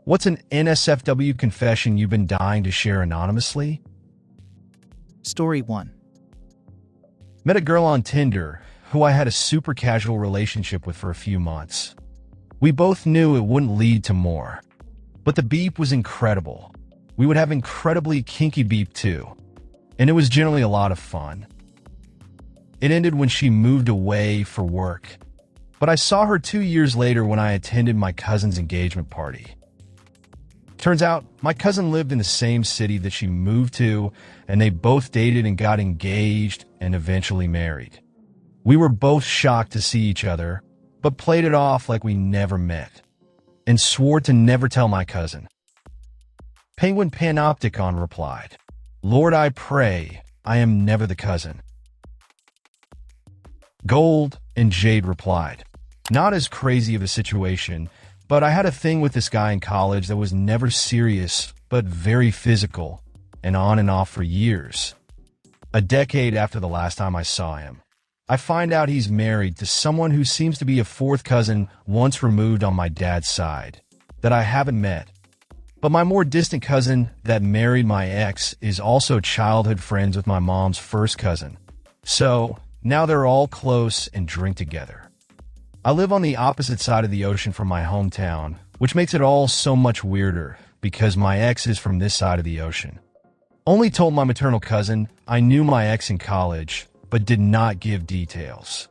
What's an NSFW confession you've been dying to share anonymously? Story 1. Met a girl on Tinder who I had a super casual relationship with for a few months. We both knew it wouldn't lead to more, but the beep was incredible. We would have incredibly kinky beep too, and it was generally a lot of fun. It ended when she moved away for work, but I saw her 2 years later when I attended my cousin's engagement party. Turns out, my cousin lived in the same city that she moved to, and they both dated and got engaged and eventually married. We were both shocked to see each other, but played it off like we never met, and swore to never tell my cousin. Penguin Panopticon replied, "Lord, I pray I am never the cousin." Gold and Jade replied, "Not as crazy of a situation, but I had a thing with this guy in college that was never serious, but very physical, and on and off for years. A decade after the last time I saw him, I find out he's married to someone who seems to be a fourth cousin once removed on my dad's side, that I haven't met. But my more distant cousin that married my ex is also childhood friends with my mom's first cousin. So now they're all close and drink together. I live on the opposite side of the ocean from my hometown, which makes it all so much weirder because my ex is from this side of the ocean. Only told my maternal cousin I knew my ex in college, but did not give details.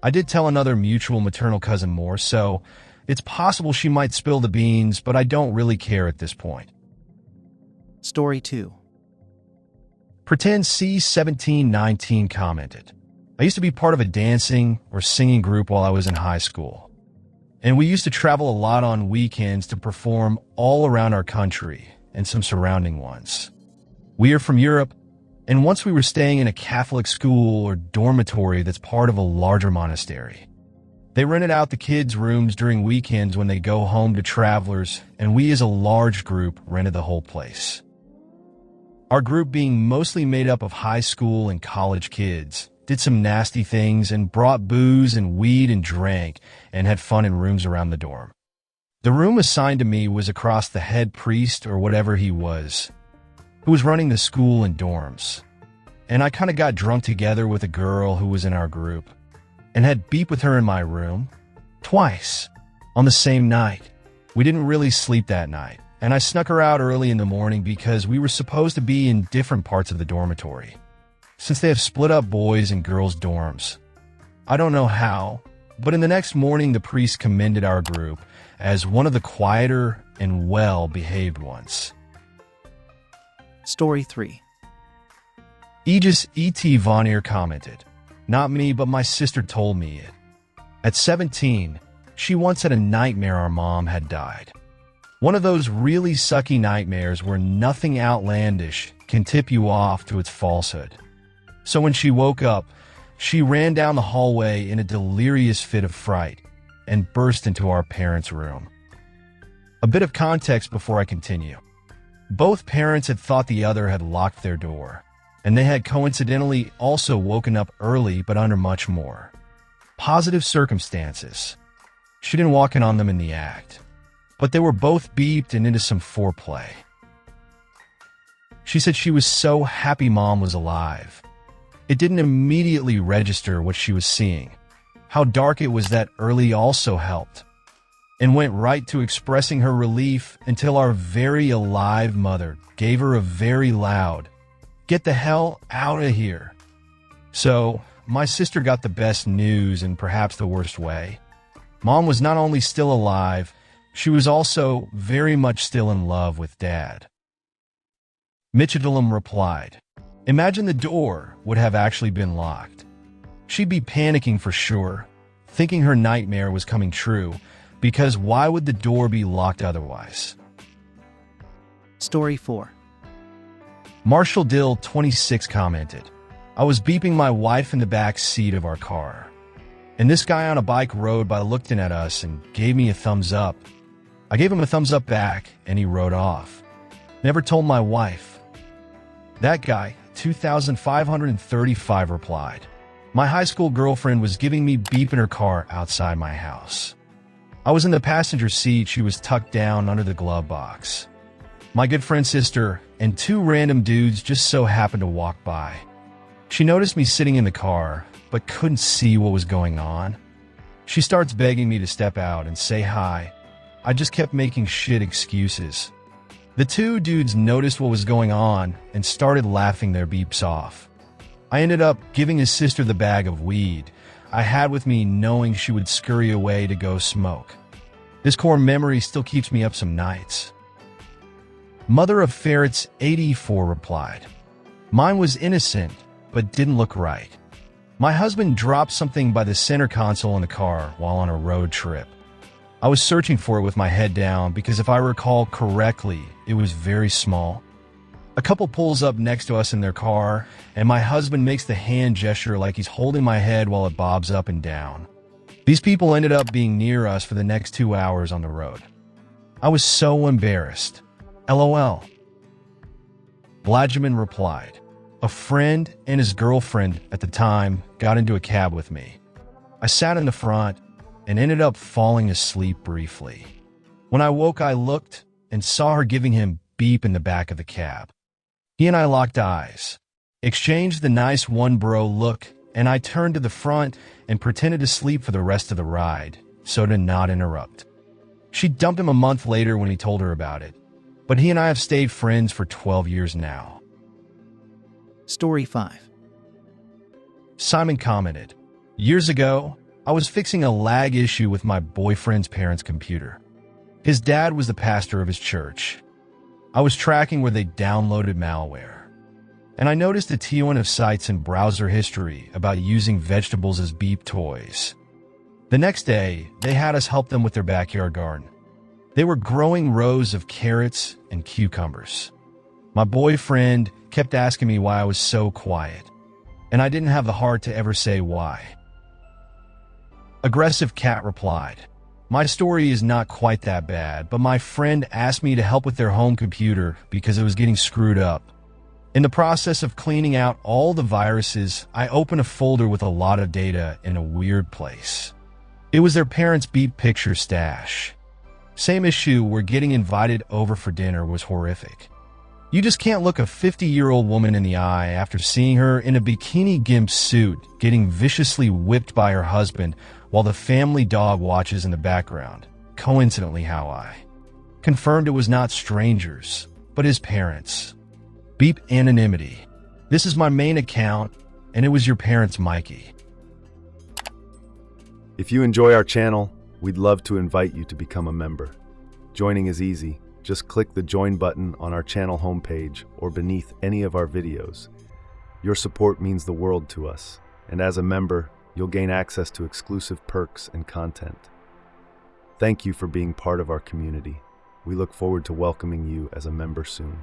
I did tell another mutual maternal cousin more, so it's possible she might spill the beans, but I don't really care at this point." Story 2. Pretend C1719 commented, "I used to be part of a dancing or singing group while I was in high school, and we used to travel a lot on weekends to perform all around our country and some surrounding ones. We are from Europe, and once we were staying in a Catholic school or dormitory that's part of a larger monastery. They rented out the kids' rooms during weekends when they go home to travelers, and we as a large group rented the whole place. Our group, being mostly made up of high school and college kids, did some nasty things and brought booze and weed and drank and had fun in rooms around the dorm. The room assigned to me was across the head priest or whatever he was, who was running the school and dorms. And I kind of got drunk together with a girl who was in our group and had beep with her in my room twice on the same night. We didn't really sleep that night, and I snuck her out early in the morning because we were supposed to be in different parts of the dormitory, since they have split up boys and girls dorms. I don't know how, but in the next morning the priest commended our group as one of the quieter and well-behaved ones." Story 3. Aegis E.T. Vonnier commented, "Not me, but my sister told me it. At 17, she once had a nightmare our mom had died. One of those really sucky nightmares where nothing outlandish can tip you off to its falsehood. So when she woke up, she ran down the hallway in a delirious fit of fright and burst into our parents' room." A bit of context before I continue. Both parents had thought the other had locked their door, and they had coincidentally also woken up early but under much more positive circumstances. She didn't walk in on them in the act, but they were both beeped and into some foreplay. She said she was so happy mom was alive. It didn't immediately register what she was seeing. How dark it was that early also helped, and went right to expressing her relief until our very alive mother gave her a very loud, "Get the hell out of here." So, my sister got the best news in perhaps the worst way. Mom was not only still alive, she was also very much still in love with Dad. Mitchellum replied, "Imagine the door would have actually been locked. She'd be panicking for sure, thinking her nightmare was coming true, because why would the door be locked otherwise?" Story 4. Marshall Dill 26 commented, "I was beeping my wife in the back seat of our car, and this guy on a bike rode by looking at us and gave me a thumbs up. I gave him a thumbs up back, and he rode off. Never told my wife." That guy, 2535, replied, "My high school girlfriend was giving me beep in her car outside my house. I was in the passenger seat. She was tucked down under the glove box. My good friend's sister and two random dudes just so happened to walk by. She noticed me sitting in the car, but couldn't see what was going on. She starts begging me to step out and say hi. I just kept making shit excuses. The two dudes noticed what was going on and started laughing their beeps off. I ended up giving his sister the bag of weed I had with me, knowing she would scurry away to go smoke. This core memory still keeps me up some nights. Mother of Ferrets 84 replied, "Mine was innocent, but didn't look right. My husband dropped something by the center console in the car while on a road trip. I was searching for it with my head down because if I recall correctly, it was very small. A couple pulls up next to us in their car, and my husband makes the hand gesture like he's holding my head while it bobs up and down. These people ended up being near us for the next 2 hours on the road. I was so embarrassed. LOL." Bladjamin replied, "A friend and his girlfriend at the time got into a cab with me. I sat in the front and ended up falling asleep briefly. When I woke, I looked and saw her giving him beep in the back of the cab. He and I locked eyes, exchanged the nice one bro look, and I turned to the front and pretended to sleep for the rest of the ride, so to not interrupt. She dumped him a month later when he told her about it, but he and I have stayed friends for 12 years now." Story 5. Simon commented, "Years ago, I was fixing a lag issue with my boyfriend's parents' computer. His dad was the pastor of his church. I was tracking where they downloaded malware, and I noticed a ton of sites in browser history about using vegetables as beep toys. The next day, they had us help them with their backyard garden. They were growing rows of carrots and cucumbers. My boyfriend kept asking me why I was so quiet, and I didn't have the heart to ever say why." Aggressive Cat replied, "My story is not quite that bad, but my friend asked me to help with their home computer because it was getting screwed up. In the process of cleaning out all the viruses, I opened a folder with a lot of data in a weird place. It was their parents' beep picture stash. Same issue where getting invited over for dinner was horrific. You just can't look a 50-year-old woman in the eye after seeing her in a bikini gimp suit getting viciously whipped by her husband while the family dog watches in the background. Coincidentally, how I confirmed it was not strangers, but his parents. Beep anonymity. This is my main account, and it was your parents' Mikey." If you enjoy our channel, we'd love to invite you to become a member. Joining is easy. Just click the join button on our channel homepage or beneath any of our videos. Your support means the world to us, and as a member, you'll gain access to exclusive perks and content. Thank you for being part of our community. We look forward to welcoming you as a member soon.